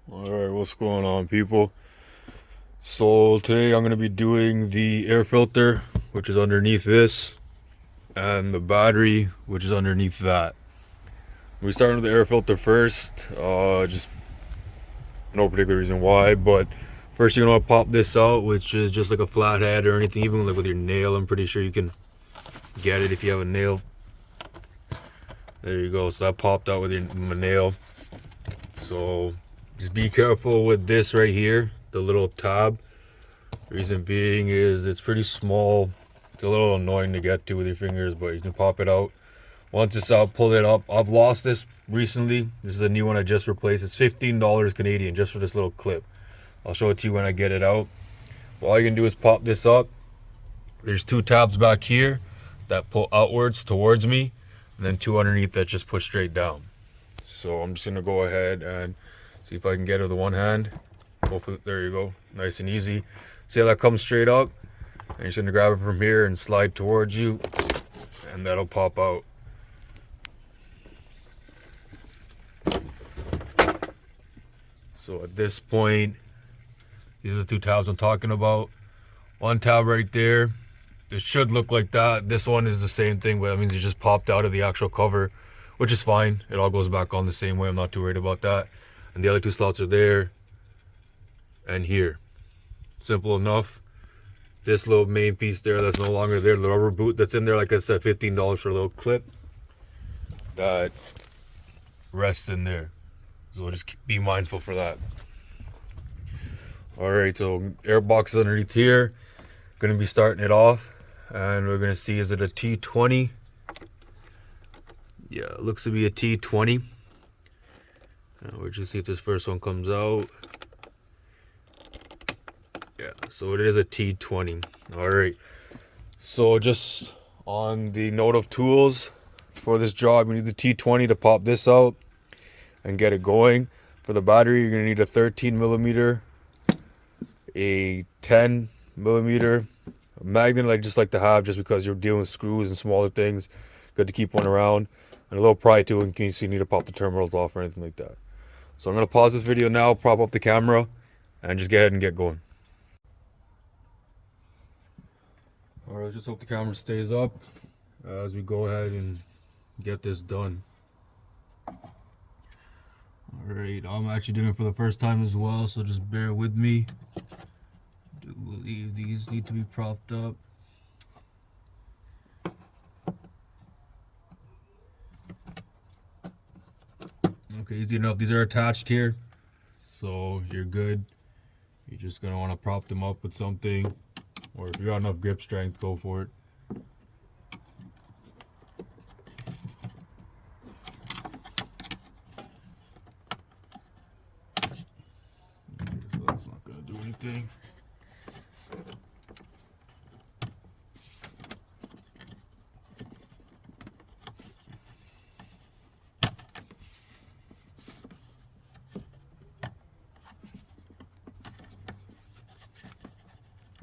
Alright, what's going on, people? So today I'm going to be doing the air filter, which is underneath this, and the battery, which is underneath that. We start with the air filter first, just no particular reason why, but first you're going to pop this out, which is just like a flathead or anything, even like with your nail. I'm pretty sure you can get it if you have a nail. There you go, so that popped out with your nail. So just be careful with this right here, the little tab. Reason being is it's pretty small. It's a little annoying to get to with your fingers, but you can pop it out. Once it's out, pull it up. I've lost this recently. This is a new one I just replaced. It's $15 Canadian just for this little clip. I'll show it to you when I get it out. But all you can do is pop this up. There's two tabs back here that pull outwards towards me, and then two underneath that just push straight down. So I'm just gonna go ahead and see if I can get it with one hand. Hopefully, there you go, nice and easy. See how that comes straight up? And you're just gonna grab it from here and slide towards you, and that'll pop out. So at this point, these are the two tabs I'm talking about. One tab right there, it should look like that. This one is the same thing, but that means it just popped out of the actual cover, which is fine. It all goes back on the same way. I'm not too worried about that. And the other two slots are there and here. Simple enough. This little main piece there that's no longer there, the rubber boot that's in there, like I said, $15 for a little clip that rests in there. So just be mindful for that. Alright, so air box is underneath here. Gonna be starting it off, and we're gonna see, is it a T20? Yeah, it looks to be a T20. We'll just see if this first one comes out. Yeah, so it is a T20. Alright, so just on the note of tools for this job, you need the T20 to pop this out and get it going. For the battery, you're gonna need a 13 millimeter, a 10 millimeter, a magnet like just like to have, just because you're dealing with screws and smaller things. Good to keep one around, and a little pry too in case you need to pop the terminals off or anything like that. So I'm gonna pause this video now, prop up the camera, and just get ahead and get going. Alright, just hope the camera stays up as we go ahead and get this done. Alright, I'm actually doing it for the first time as well, so just bear with me. I do believe these need to be propped up. Okay, easy enough. These are attached here, so you're good. You're just gonna want to prop them up with something, or if you got enough grip strength, go for it. So that's not gonna do anything.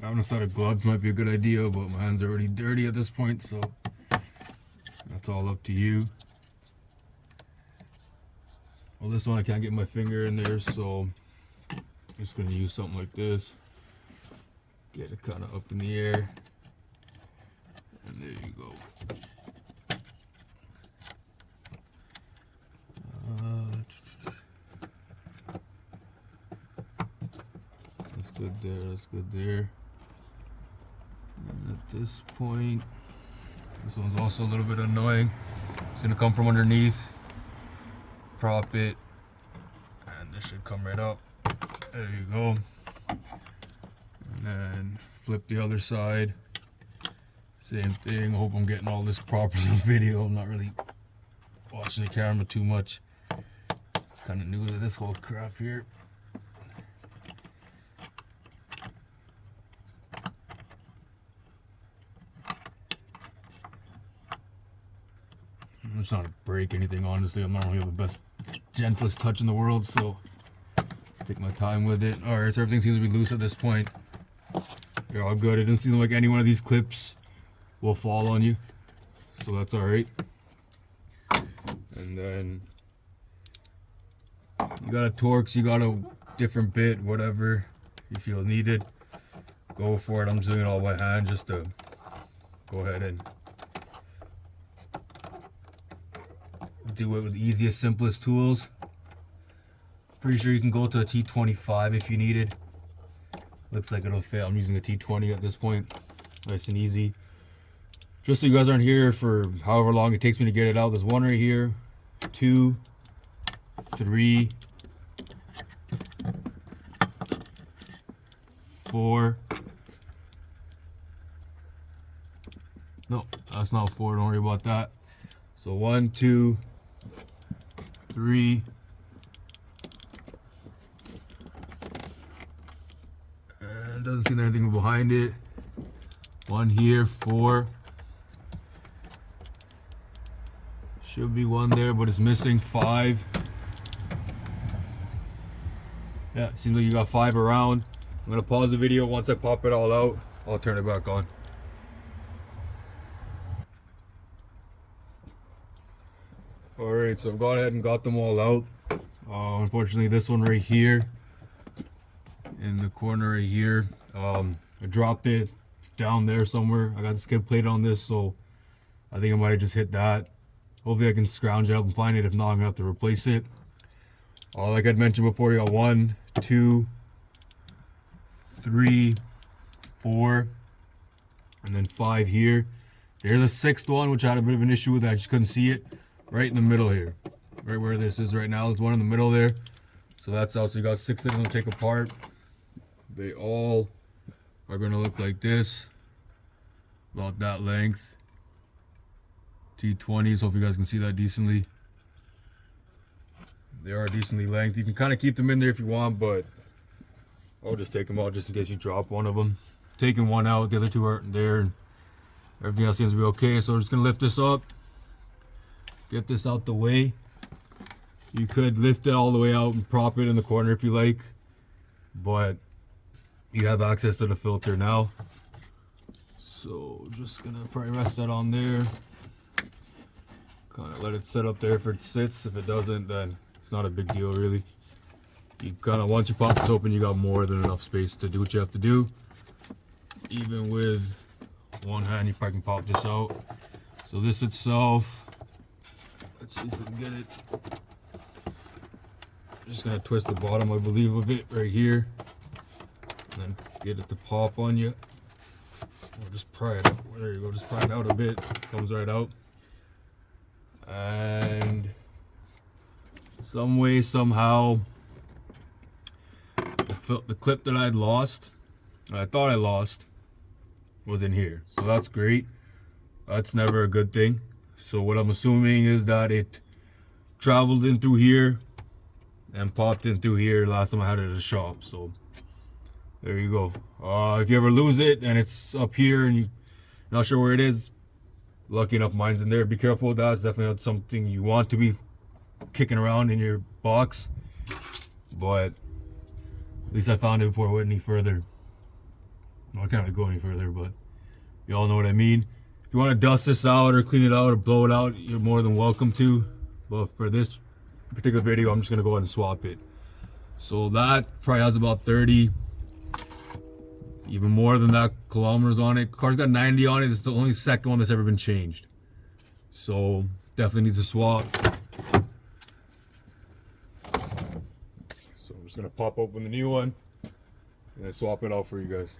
Having a set of gloves might be a good idea, but my hands are already dirty at this point, so that's all up to you. Well, this one I can't get my finger in there, so I'm just gonna use something like this. Get it kind of up in the air, and there you go. That's good there, that's good there. And at this point, this one's also a little bit annoying. It's gonna come from underneath, prop it, and this should come right up. There you go. And then flip the other side. Same thing. I hope I'm getting all this properly on video. I'm not really watching the camera too much. Kind of new to this whole crap here. I'm just not to break anything, honestly. I'm not really the best, gentlest touch in the world, so take my time with it. Alright, so everything seems to be loose at this point. You're all good. It doesn't seem like any one of these clips will fall on you, so that's alright. And then You got a Torx, you got a different bit, whatever you feel needed, go for it. I'm just doing it all by hand just to go ahead and do it with the easiest, simplest tools. Pretty sure you can go to a T25 if you need it. Looks like it'll fit. I'm using a T20 at this point. Nice and easy. Just so you guys aren't here for however long it takes me to get it out. There's one right here, 2, 3, 4. No, that's not 4. Don't worry about that. So 1, 2, 3. And doesn't seem anything behind it. 1 here, 4. Should be 1 there, but it's missing. 5. Yeah, seems like you got 5 around. I'm gonna pause the video. Once I pop it all out, I'll turn it back on. Alright, so I've gone ahead and got them all out. Unfortunately, this one right here, in the corner right here, I dropped it. It's down there somewhere. I got the skid plate on this, so I think I might have just hit that. Hopefully I can scrounge it up and find it. If not, I'm gonna have to replace it. Like I'd mentioned before, you got 1, 2, 3, 4, and then 5 here. There's a 6th one, which I had a bit of an issue with. I just couldn't see it. Right in the middle here. Right where this is right now. There's one in the middle there. So that's how. So you got 6 of them to take apart. They all are going to look like this. About that length. T20s. Hope you guys can see that decently. They are decently length. You can kind of keep them in there if you want, but I'll just take them out just in case you drop one of them. Taking one out, the other 2 aren't there, and everything else seems to be okay. So we're just gonna lift this up, get this out the way. You could lift it all the way out and prop it in the corner if you like, but you have access to the filter now. So just gonna probably rest that on there. Kind of let it sit up there if it sits. If it doesn't, then it's not a big deal really. You kind of, once you pop this open, you got more than enough space to do what you have to do. Even with one hand, you probably can pop this out. So this itself, let's see if we can get it. Just gonna twist the bottom, I believe, of it right here, and then get it to pop on you. Or just pry it out. There you go. Just pry it out a bit. Comes right out. And some way, somehow, the clip that I'd lost, I thought I lost, was in here. So that's great. That's never a good thing. So what I'm assuming is that it traveled in through here and popped in through here last time I had it at the shop. So there you go. If you ever lose it and it's up here and you're not sure where it is, lucky enough mine's in there. Be careful with that. It's definitely not something you want to be kicking around in your box, but at least I found it before I went any further. Well, I can't really go any further, but you all know what I mean. If you want to dust this out or clean it out or blow it out, you're more than welcome to. But for this particular video, I'm just going to go ahead and swap it. So that probably has about 30, even more than that, kilometers on it. Car's got 90 on it. It's the only second one that's ever been changed. So definitely needs a swap. So I'm just going to pop open the new one and then swap it out for you guys.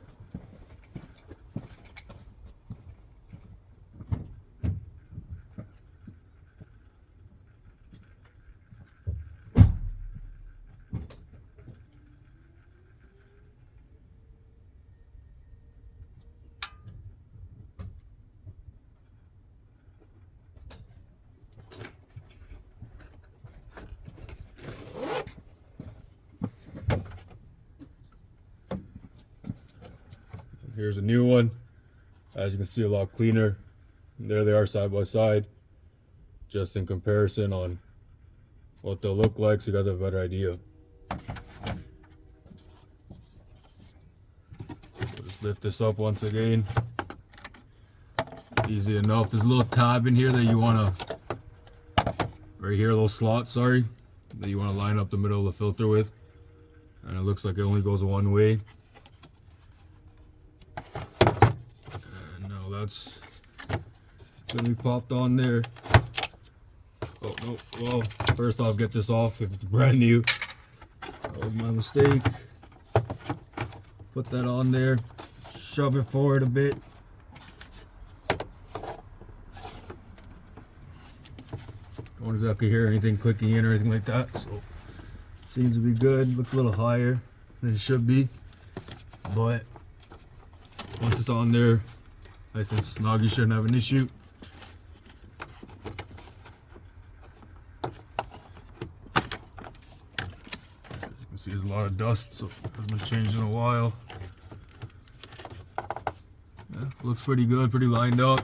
Here's a new one. As you can see, a lot cleaner. And there they are side by side, just in comparison on what they'll look like, so you guys have a better idea. So just lift this up once again. Easy enough. There's a little tab in here that you want to, right here, a little slot, sorry. that you want to line up the middle of the filter with, and it looks like it only goes one way. And now that's gonna be popped on there. Oh no, well, first off, get this off if it's brand new. That was my mistake. Put that on there, shove it forward a bit. Don't exactly hear anything clicking in or anything like that, so seems to be good. Looks a little higher than it should be, but once it's on there, nice and snug, you shouldn't have an issue. As you can see, there's a lot of dust, so it hasn't been changed in a while. Yeah, looks pretty good, pretty lined up.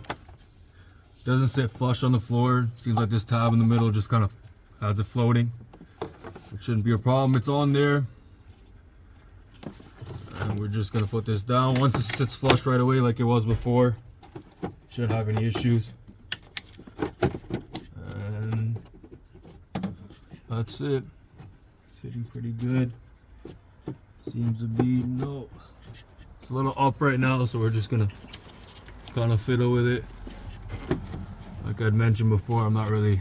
Doesn't sit flush on the floor. Seems like this tab in the middle just kind of has it floating. It shouldn't be a problem. It's on there. And we're just going to put this down. Once it sits flush right away like it was before, shouldn't have any issues. And that's it. Sitting pretty good. Seems to be, no. It's a little up right now, so we're just going to kind of fiddle with it. Like I'd mentioned before, I'm not really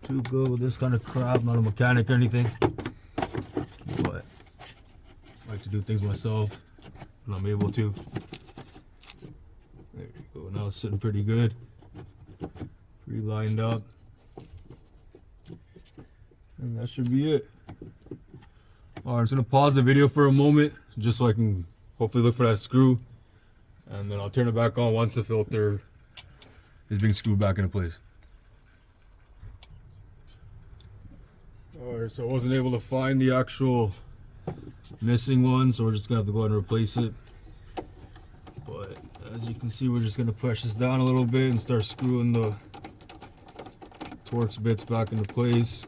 too good with this kind of crap. I'm not a mechanic or anything, but I like to do things myself when I'm able to. There you go. Now it's sitting pretty good, pretty lined up, and that should be it. All right, I'm just gonna pause the video for a moment just so I can hopefully look for that screw, and then I'll turn it back on once the filter is being screwed back into place. Alright, so I wasn't able to find the actual missing one, so we're just gonna have to go ahead and replace it. But as you can see, we're just gonna push this down a little bit and start screwing the Torx bits back into place.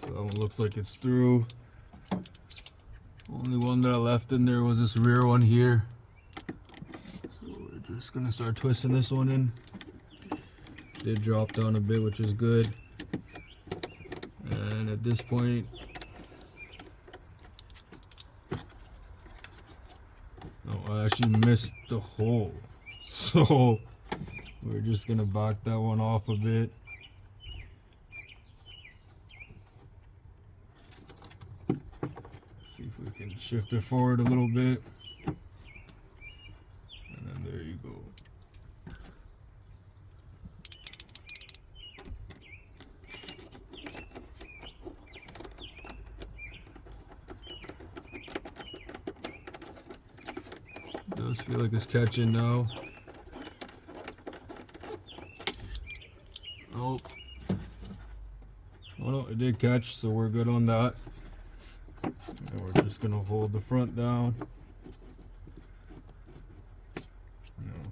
So that one looks like it's through. Only one that I left in there was this rear one here. So we're just gonna start twisting this one in. Did drop down a bit, which is good. And at this point, no, I actually missed the hole. So we're just gonna back that one off a bit. See if we can shift it forward a little bit. And then there you go. It does feel like it's catching now. Nope. Oh no, it did catch, so we're good on that. And we're just gonna hold the front down.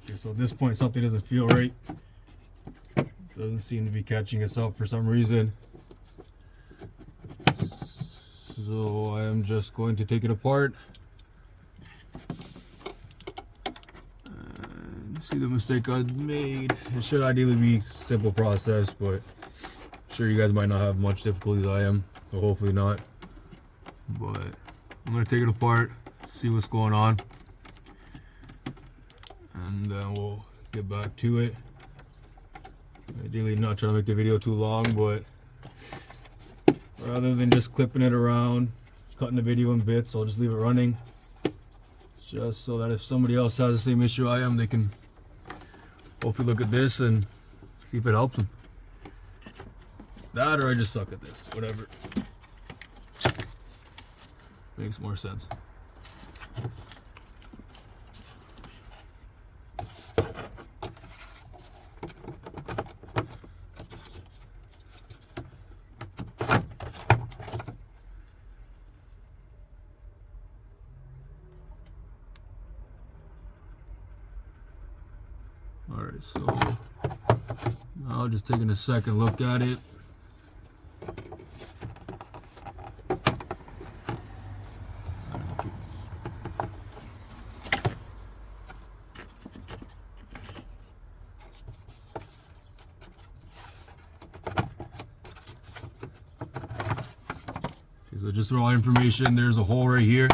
Okay, so at this point something doesn't feel right. Doesn't seem to be catching itself for some reason. So I am just going to take it apart. And see the mistake I made. It should ideally be a simple process, but I'm sure you guys might not have much difficulty as I am, so hopefully not. But I'm gonna take it apart, see what's going on, and then we'll get back to it. Ideally not trying to make the video too long, but rather than just clipping it around, cutting the video in bits, I'll just leave it running, just so that if somebody else has the same issue I am, they can hopefully look at this and see if it helps them. That, or I just suck at this, whatever. Makes more sense. Alright, so now just taking a second look at it. So just for all information, there's a hole right here.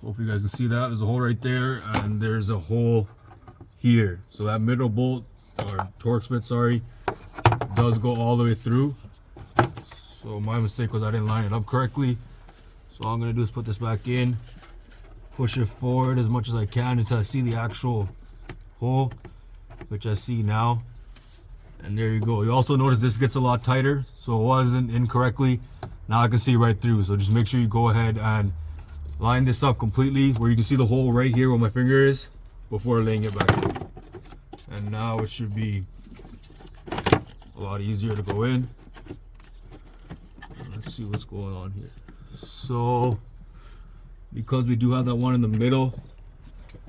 Hopefully you guys can see that. There's a hole right there, and there's a hole here. So that middle bolt, or torque spit, sorry, does go all the way through. So my mistake was I didn't line it up correctly. So all I'm gonna do is put this back in, push it forward as much as I can until I see the actual hole, which I see now. And there you go. You also notice this gets a lot tighter, so it wasn't incorrectly. Now I can see right through. So just make sure you go ahead and line this up completely where you can see the hole right here where my finger is before laying it back in. And now it should be a lot easier to go in. Let's see what's going on here. So because we do have that one in the middle,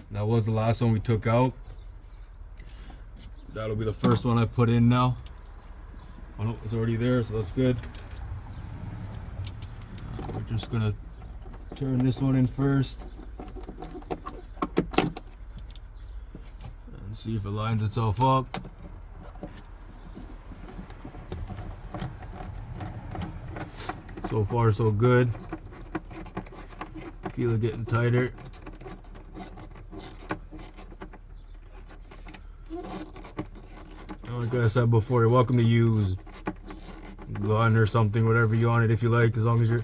that was the last one we took out. That'll be the first one I put in now. Oh no, it's already there, so that's good. We're just gonna turn this one in first and see if it lines itself up. So far so good. Feel it getting tighter. Like I said before, you're welcome to use gun or something, whatever you want it if you like, as long as you're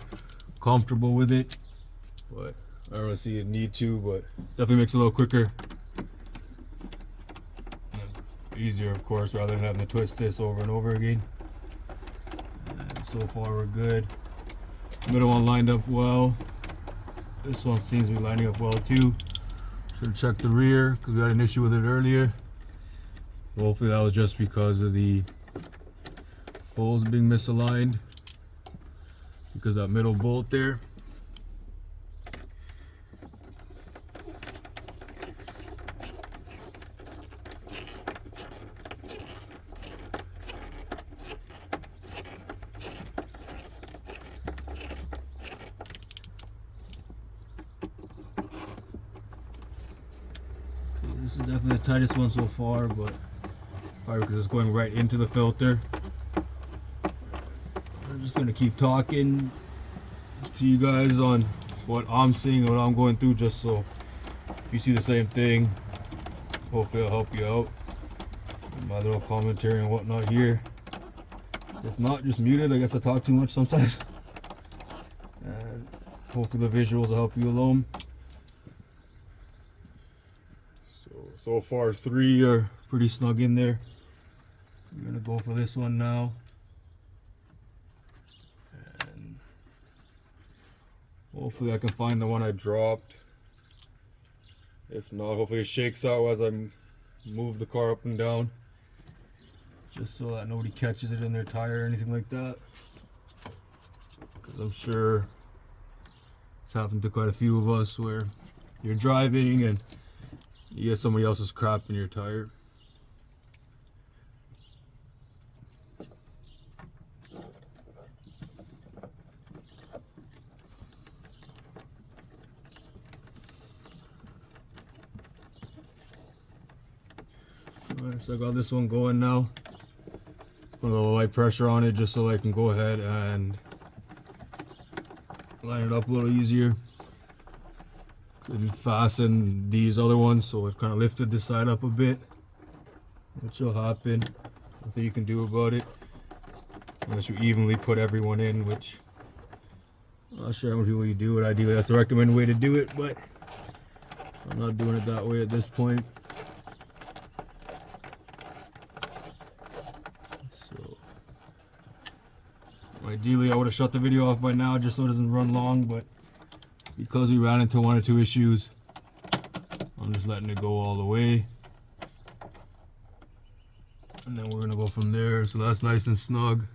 comfortable with it. But I don't really see a need to, but definitely makes it a little quicker. And easier, of course, rather than having to twist this over and over again. And so far we're good. Middle one lined up well. This one seems to be lining up well too. Should have checked the rear because we had an issue with it earlier. Hopefully that was just because of the holes being misaligned, because that middle bolt there. Okay, this is definitely the tightest one so far, but probably because it's going right into the filter. I'm just gonna keep talking to you guys on what I'm seeing and what I'm going through, just so if you see the same thing, hopefully it'll help you out. My little commentary and whatnot here. If not, just mute it. I guess I talk too much sometimes. And hopefully the visuals will help you along. So far 3 are pretty snug in there. We're gonna go for this one now. And hopefully I can find the one I dropped. If not, hopefully it shakes out as I move the car up and down, just so that nobody catches it in their tire or anything like that. Because I'm sure it's happened to quite a few of us where you're driving and you get somebody else's crap in your tire. Alright, so I got this one going now. Put a little light pressure on it just so I can go ahead and line it up a little easier. Couldn't fasten these other ones, so it kind of lifted this side up a bit, which will happen. Nothing you can do about it unless you evenly put everyone in, which I'm not sure how many people you do it. Ideally that's the recommended way to do it, but I'm not doing it that way at this point. So ideally I would have shut the video off by now just so it doesn't run long, but because we ran into 1 or 2 issues, I'm just letting it go all the way. And then we're gonna go from there. So that's nice and snug.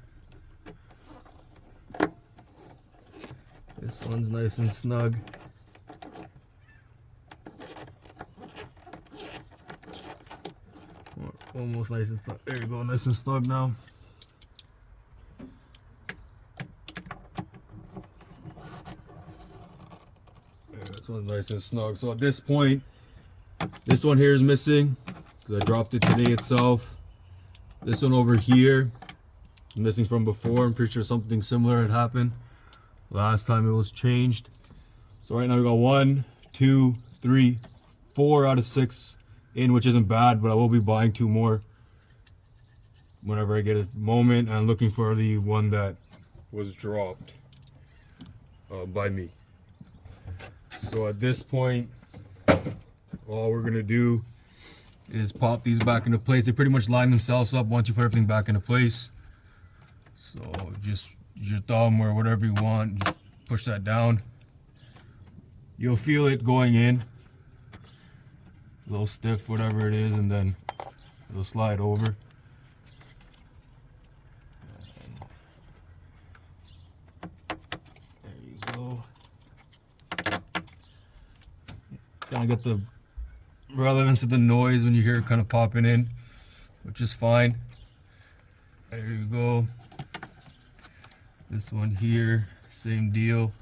This one's nice and snug. Almost nice and snug. There you go, nice and snug now. This one's nice and snug. So at this point, this one here is missing because I dropped it today itself. This one over here is missing from before. I'm pretty sure something similar had happened. last time it was changed. So right now we got 1, 2, 3, 4 out of 6 in, which isn't bad, but I will be buying 2 more whenever I get a moment. And looking for the one that was dropped by me. So at this point, all we're gonna do is pop these back into place. They pretty much line themselves up once you put everything back into place. So just use your thumb or whatever you want, just push that down. You'll feel it going in, a little stiff, whatever it is, and then it'll slide over. There you go. Kind of get the relevance of the noise when you hear it kind of popping in, which is fine. There you go. This one here, same deal.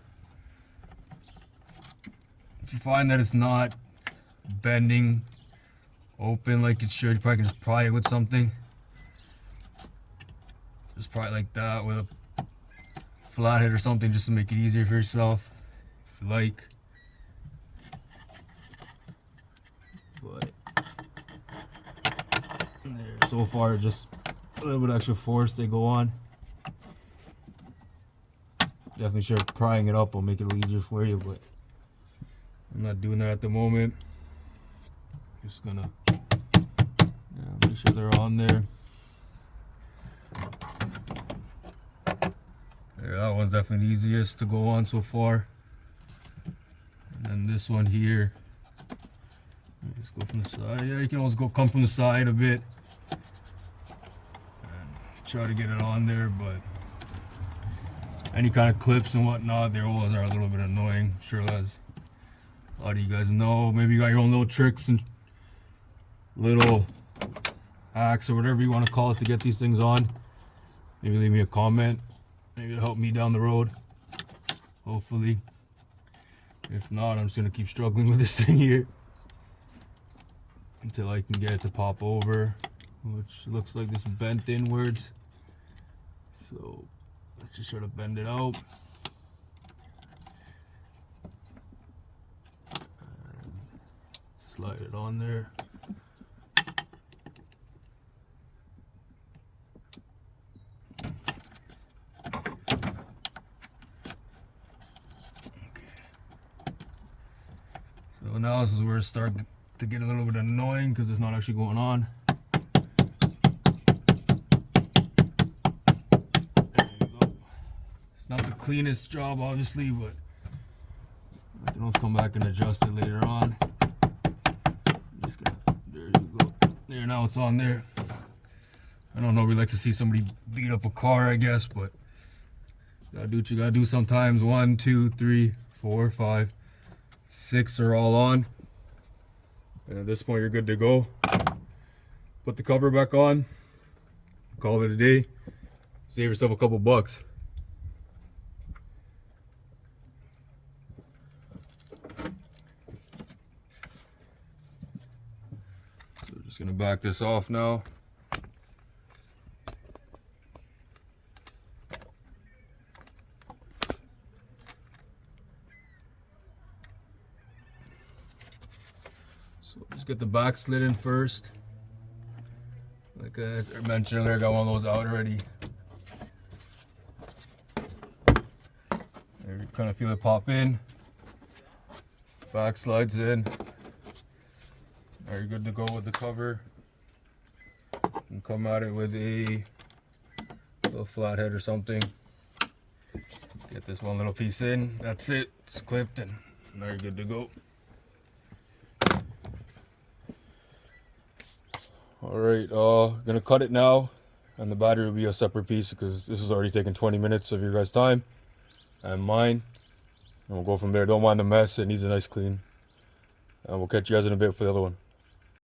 If you find that it's not bending open like it should, you probably can just pry it with something. Just pry it like that with a flathead or something, just to make it easier for yourself, if you like. But there, so far just a little bit extra force they go on. Definitely sure prying it up will make it a little easier for you, but I'm not doing that at the moment. Just gonna make sure they're on there. There, that one's definitely the easiest to go on so far. And then this one here, just go from the side. Yeah, you can always come from the side a bit and try to get it on there, but any kind of clips and whatnot, they always are a little bit annoying. I'm sure as a lot of you guys know, maybe you got your own little tricks and little hacks or whatever you want to call it to get these things on. Maybe leave me a comment. Maybe it'll help me down the road, hopefully. If not, I'm just gonna keep struggling with this thing here until I can get it to pop over, which looks like this bent inwards. So let's just try to bend it out. And slide it on there. So now this is where it starts to get a little bit annoying because it's not actually going on. There you go. It's not the cleanest job, obviously, but I can always come back and adjust it later on. Just gonna, there you go. There, now it's on there. I don't know, we like to see somebody beat up a car, I guess, but you gotta do what you gotta do sometimes. 1, 2, 3, 4, 5, 6 are all on. And at this point, you're good to go. Put the cover back on. Call it a day. Save yourself a couple bucks. So we're just gonna back this off now. So just get the back slid in first. Like I mentioned earlier, I got one of those out already. There, you kind of feel it pop in. Back slides in. Now you're good to go with the cover. And come at it with a little flathead or something. Get this one little piece in. That's it. It's clipped, and now you're good to go. Alright, gonna cut it now, and the battery will be a separate piece because this is already taking 20 minutes of your guys' time and mine. And we'll go from there. Don't mind the mess, it needs a nice clean. And we'll catch you guys in a bit for the other one.